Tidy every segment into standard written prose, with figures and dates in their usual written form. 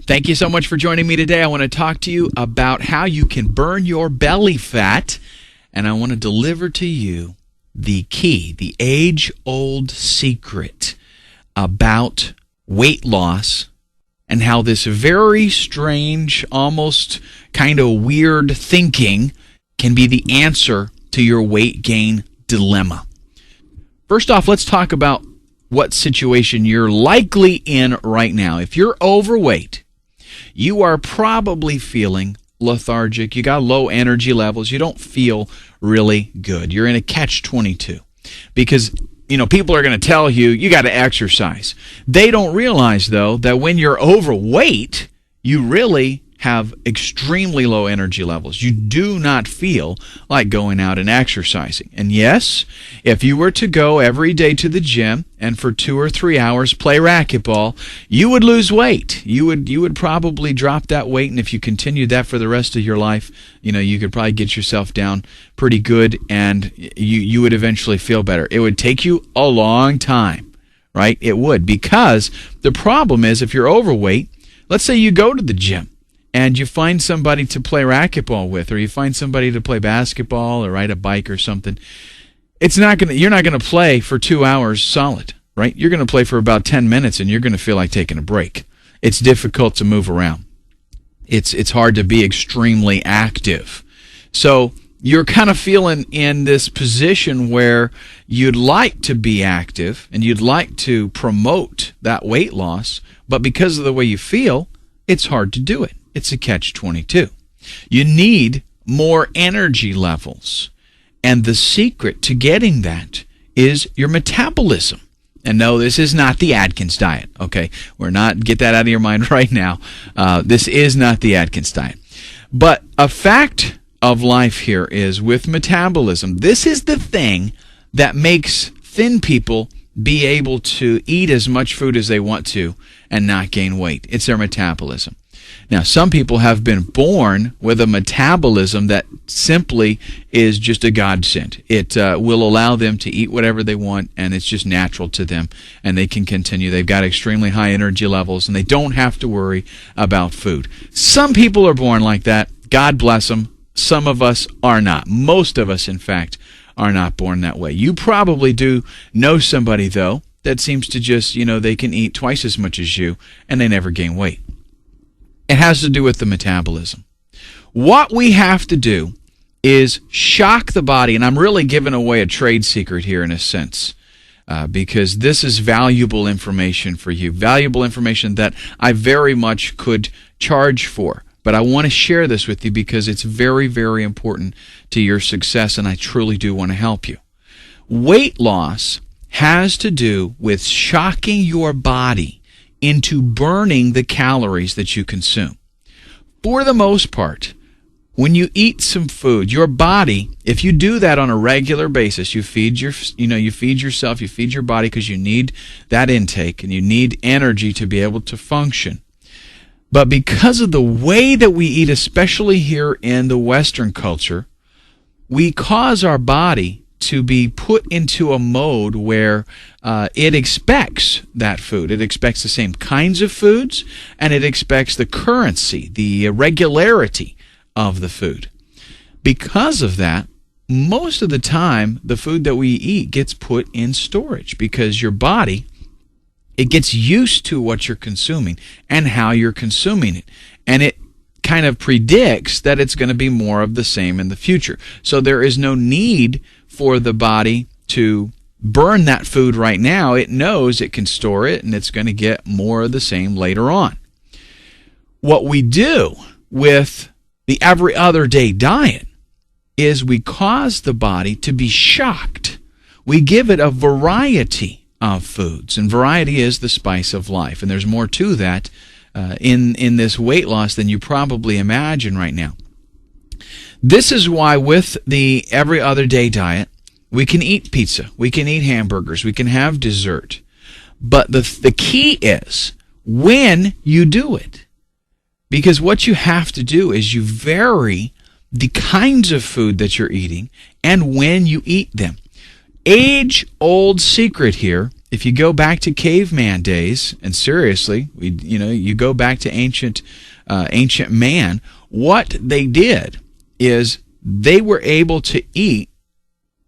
Thank you so much for joining me today. I want to talk to you about how you can burn your belly fat, and I want to deliver to you the key, the age-old secret about weight loss and how this very strange, almost kind of weird thinking can be the answer to your weight gain dilemma. First off, let's talk about what situation you're likely in right now. If you're overweight, you are probably feeling lethargic. You got low energy levels. You don't feel really good. You're in a catch-22 because, people are going to tell you, you got to exercise. They don't realize, though, that when you're overweight, you really have extremely low energy levels. You do not feel like going out and exercising. And yes, if you were to go every day to the gym and for 2 or 3 hours play racquetball, you would lose weight. You would probably drop that weight, and if you continued that for the rest of your life, you could probably get yourself down pretty good, and you would eventually feel better. It would take you a long time, right? It would, because the problem is if you're overweight, let's say you go to the gym, and you find somebody to play racquetball with, or you find somebody to play basketball or ride a bike or something, you're not going to play for 2 hours solid, right? You're going to play for about 10 minutes, and you're going to feel like taking a break. It's difficult to move around. It's hard to be extremely active. So you're kind of feeling in this position where you'd like to be active, and you'd like to promote that weight loss, but because of the way you feel, it's hard to do it. It's a catch-22. You need more energy levels. And the secret to getting that is your metabolism. And no, this is not the Atkins diet, okay? Get that out of your mind right now. This is not the Atkins diet. But a fact of life here is with metabolism, this is the thing that makes thin people be able to eat as much food as they want to and not gain weight. It's their metabolism. Now, some people have been born with a metabolism that simply is just a godsend. It will allow them to eat whatever they want, and it's just natural to them, and they can continue. They've got extremely high energy levels, and they don't have to worry about food. Some people are born like that. God bless them. Some of us are not. Most of us, in fact, are not born that way. You probably do know somebody, though, that seems to just, they can eat twice as much as you, and they never gain weight. It has to do with the metabolism. What we have to do is shock the body, and I'm really giving away a trade secret here in a sense, because this is valuable information for you, valuable information that I very much could charge for. But I want to share this with you because it's very, very important to your success, and I truly do want to help you. Weight loss has to do with shocking your body into burning the calories that you consume. For the most part, when you eat some food, your body, if you do that on a regular basis, you feed yourself, you feed your body because you need that intake and you need energy to be able to function. But because of the way that we eat, especially here in the Western culture, we cause our body to be put into a mode where it expects that food. It expects the same kinds of foods, and it expects the currency, the regularity of the food. Because of that, most of the time, the food that we eat gets put in storage because your body, it gets used to what you're consuming and how you're consuming it. And it kind of predicts that it's going to be more of the same in the future. So there is no need for the body to burn that food right now. It knows it can store it, and it's going to get more of the same later on. What we do with the every other day diet is we cause the body to be shocked. We give it a variety of foods, and variety is the spice of life. And there's more to that in this weight loss than you probably imagine right now. This is why with the every other day diet, we can eat pizza, we can eat hamburgers, we can have dessert. But the key is when you do it. Because what you have to do is you vary the kinds of food that you're eating and when you eat them. Age-old secret here if you go back to caveman days, and seriously, you go back to ancient man, what they did is they were able to eat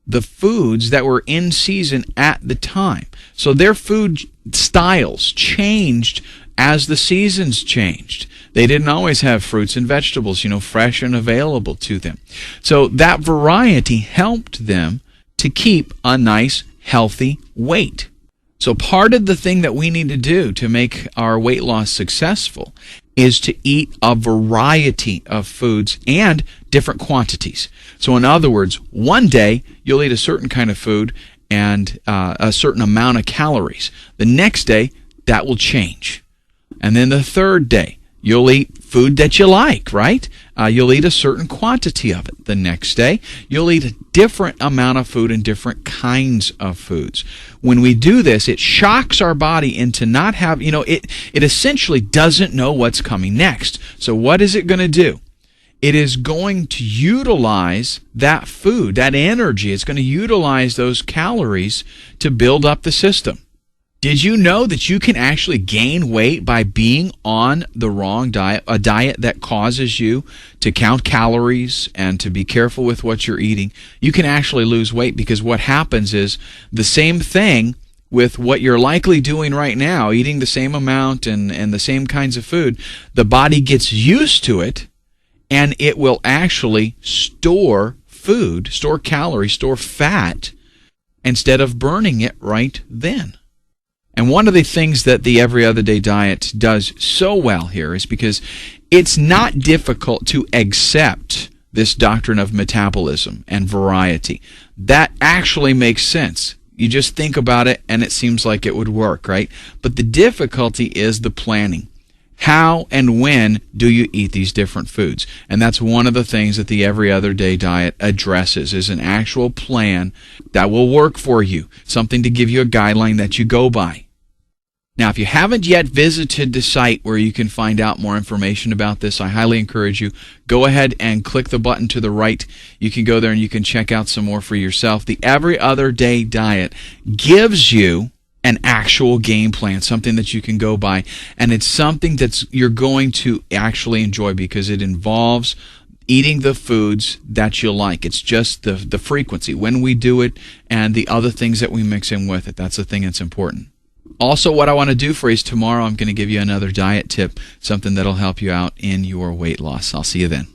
the foods that were in season at the time. So their food styles changed as the seasons changed. They didn't always have fruits and vegetables, fresh and available to them. So that variety helped them to keep a nice, healthy weight. So part of the thing that we need to do to make our weight loss successful is to eat a variety of foods and different quantities. So in other words, one day you'll eat a certain kind of food and a certain amount of calories. The next day, that will change. And then the third day, you'll eat food that you like, right? You'll eat a certain quantity of it. The next day, you'll eat a different amount of food and different kinds of foods. When we do this, it shocks our body into not having, it essentially doesn't know what's coming next. So what is it going to do? It is going to utilize that food, that energy. It's going to utilize those calories to build up the system. Did you know that you can actually gain weight by being on the wrong diet, a diet that causes you to count calories and to be careful with what you're eating? You can actually lose weight because what happens is the same thing with what you're likely doing right now, eating the same amount and the same kinds of food. The body gets used to it, and it will actually store food, store calories, store fat, instead of burning it right then. And one of the things that the Every Other Day diet does so well here is because it's not difficult to accept this doctrine of metabolism and variety. That actually makes sense. You just think about it and it seems like it would work, right? But the difficulty is the planning. How and when do you eat these different foods? And that's one of the things that the Every Other Day diet addresses, is an actual plan that will work for you, something to give you a guideline that you go by. Now, if you haven't yet visited the site where you can find out more information about this, I highly encourage you, go ahead and click the button to the right. You can go there and you can check out some more for yourself. The Every Other Day diet gives you an actual game plan, something that you can go by, and it's something that you're going to actually enjoy because it involves eating the foods that you like. It's just the frequency, when we do it, and the other things that we mix in with it. That's the thing that's important. Also, what I want to do for you is tomorrow I'm going to give you another diet tip, something that'll help you out in your weight loss. I'll see you then.